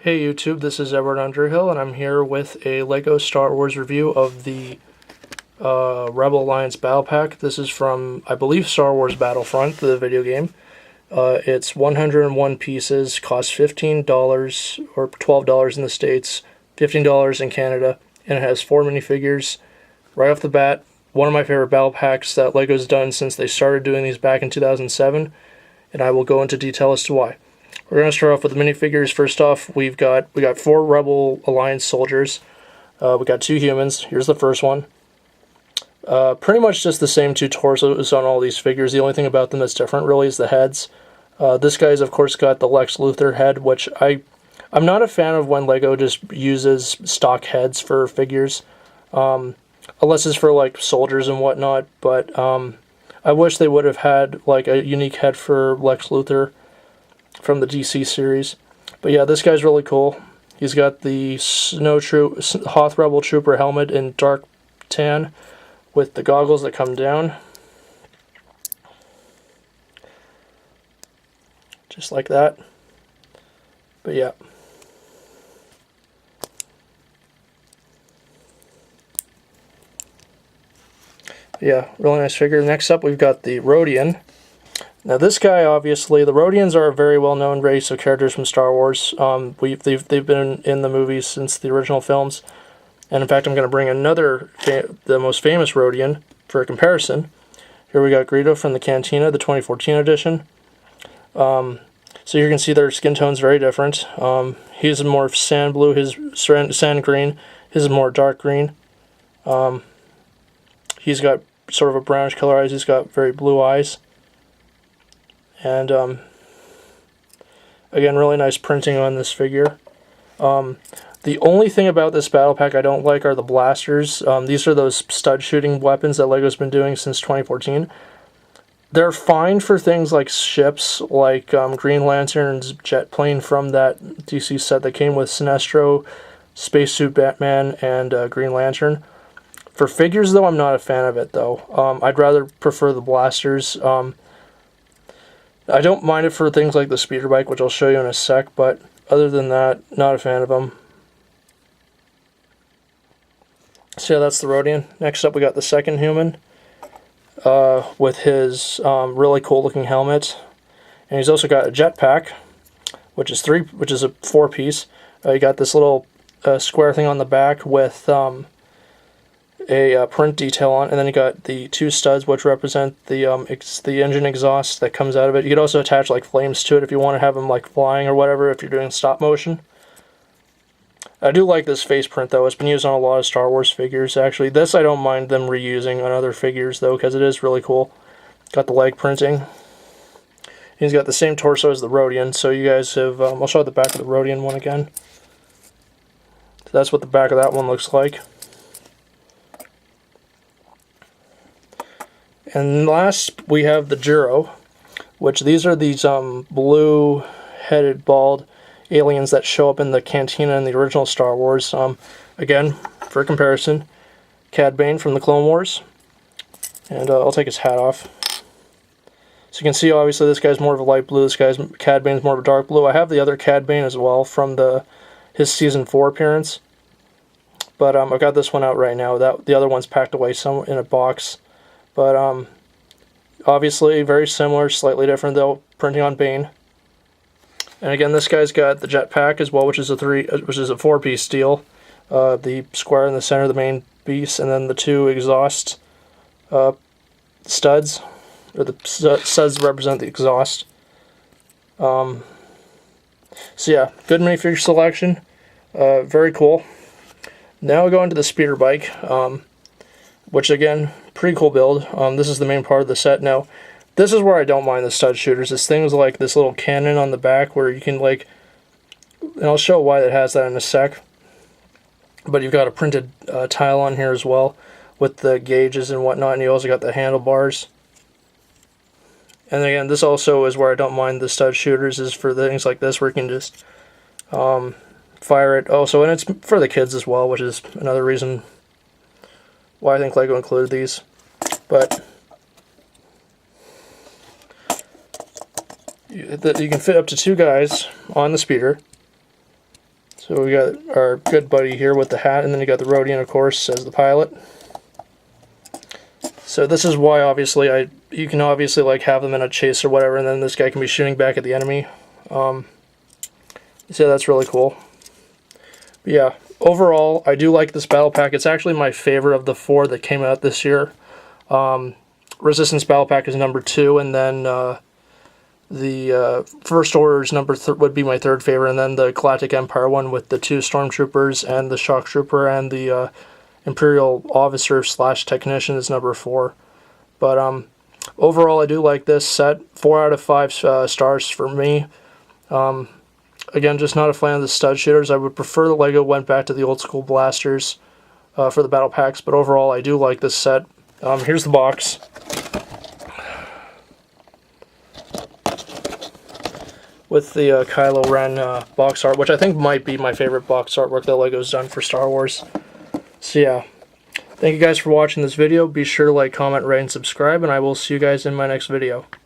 Hey YouTube, this is Edward Underhill, and I'm here with a LEGO Star Wars review of the Rebel Alliance Battle Pack. This is from, I believe, Star Wars Battlefront, the video game. It's 101 pieces, costs $15 or $12 in the States, $15 in Canada, and it has 4 minifigures. Right off the bat, one of my favorite battle packs that LEGO's done since they started doing these back in 2007, and I will go into detail as to why. We're going to start off with the minifigures. First off, we got 4 Rebel Alliance soldiers. We got 2 humans. Here's the first one. Pretty much just the same 2 torsos on all these figures. The only thing about them that's different really is the heads. This guy's of course got the Lex Luthor head, which I'm not a fan of when LEGO just uses stock heads for figures, unless it's for like soldiers and whatnot. But I wish they would have had like a unique head for Lex Luthor from the DC series. But yeah, this guy's really cool. He's got the Hoth Rebel Trooper helmet in dark tan with the goggles that come down. Just like that. But yeah. Yeah, really nice figure. Next up we've got the Rodian. Now this guy, obviously, the Rodians are a very well-known race of characters from Star Wars. They've been in the movies since the original films, and in fact I'm going to bring another, the most famous Rodian, for a comparison. Here we got Giro from the Cantina, the 2014 edition. So you can see their skin tone's very different. He's more sand blue, his sand green, his is more dark green. He's got sort of a brownish color eyes, he's got very blue eyes. And again, really nice printing on this figure. The only thing about this battle pack I don't like are the blasters. These are those stud shooting weapons that LEGO's been doing since 2014. They're fine for things like ships, like Green Lantern's jet plane from that DC set that came with Sinestro, Spacesuit Batman, and Green Lantern. For figures, though, I'm not a fan of it, though. I'd rather prefer the blasters. I don't mind it for things like the speeder bike, which I'll show you in a sec, but other than that, not a fan of them. So yeah, that's the Rodian. Next up, we got the second human with his really cool looking helmet, and he's also got a jetpack, which is a 4-piece. You got this little square thing on the back with a print detail on, and then you got the 2 studs which represent the engine exhaust that comes out of it. You could also attach like flames to it if you want to have them like flying or whatever if you're doing stop motion. I do like this face print though. It's been used on a lot of Star Wars figures actually. This I don't mind them reusing on other figures though, because it is really cool. Got the leg printing. He's got the same torso as the Rodian, so you guys have I'll show the back of the Rodian one again. So that's what the back of that one looks like. And last, we have the Giro, which these are these blue-headed, bald aliens that show up in the Cantina in the original Star Wars. Again, for comparison, Cad Bane from the Clone Wars. And I'll take his hat off. So you can see, obviously, this guy's more of a light blue. This guy's Cad Bane's more of a dark blue. I have the other Cad Bane as well from his Season 4 appearance. But I've got this one out right now. The other one's packed away in a box. But obviously very similar, slightly different though, printing on Bane. And again, this guy's got the jetpack as well, which is a 4-piece deal. The square in the center, the main piece, and then the 2 exhaust studs, or the studs represent the exhaust. So yeah, good minifigure selection, very cool. Now we go into the speeder bike, which again, pretty cool build. This is the main part of the set. Now, this is where I don't mind the stud shooters. It's things like this little cannon on the back where you can like, and I'll show why it has that in a sec. But you've got a printed tile on here as well with the gauges and whatnot, and you also got the handlebars. And again, this also is where I don't mind the stud shooters, is for things like this where you can just fire it. Also, and it's for the kids as well, which is another reason why I think LEGO included these. But you can fit up to 2 guys on the speeder. So we got our good buddy here with the hat, and then you got the Rodian, of course, as the pilot. So this is why, obviously, you can obviously like have them in a chase or whatever, and then this guy can be shooting back at the enemy. So that's really cool. But yeah, overall, I do like this battle pack. It's actually my favorite of the 4 that came out this year. Resistance battle pack is number 2, and then the First Order's would be my 3rd favorite, and then the Galactic Empire one with the 2 Stormtroopers and the Shock Trooper and the Imperial Officer / Technician is number 4. But overall, I do like this set. 4 out of 5 stars for me. Again, just not a fan of the stud shooters. I would prefer the LEGO went back to the old school blasters for the battle packs, but overall, I do like this set. Here's the box. With the Kylo Ren box art, which I think might be my favorite box artwork that LEGO's done for Star Wars. So yeah, thank you guys for watching this video. Be sure to like, comment, rate, and subscribe, and I will see you guys in my next video.